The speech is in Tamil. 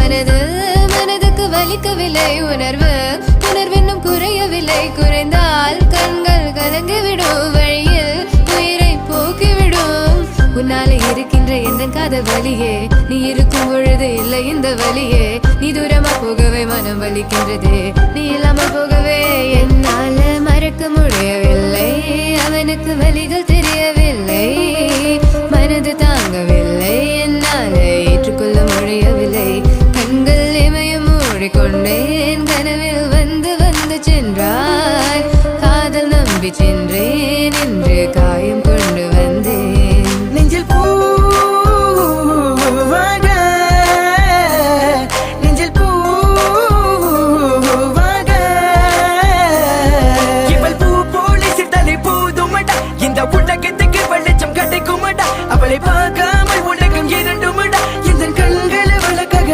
மனது மனதுக்கு வலிக்கவில்லை உணர்வு உணர்வென்னும் குறையவில்லை குறைந்தால் கண்கள் கலங்கிவிடும் வழியில் உயிரை போக்கிவிடும் உன்னாலே இருக்கின்ற எந்த காதல் வலியே நீ இருக்கும் பொழுது இல்லை இந்த வலியே நீ தூரமா போகவே மனம் வலிக்கின்றதே நீ இல்லாமல் போகவே என்னால மறக்க முடியவில்லை அவனுக்கு வலிகள்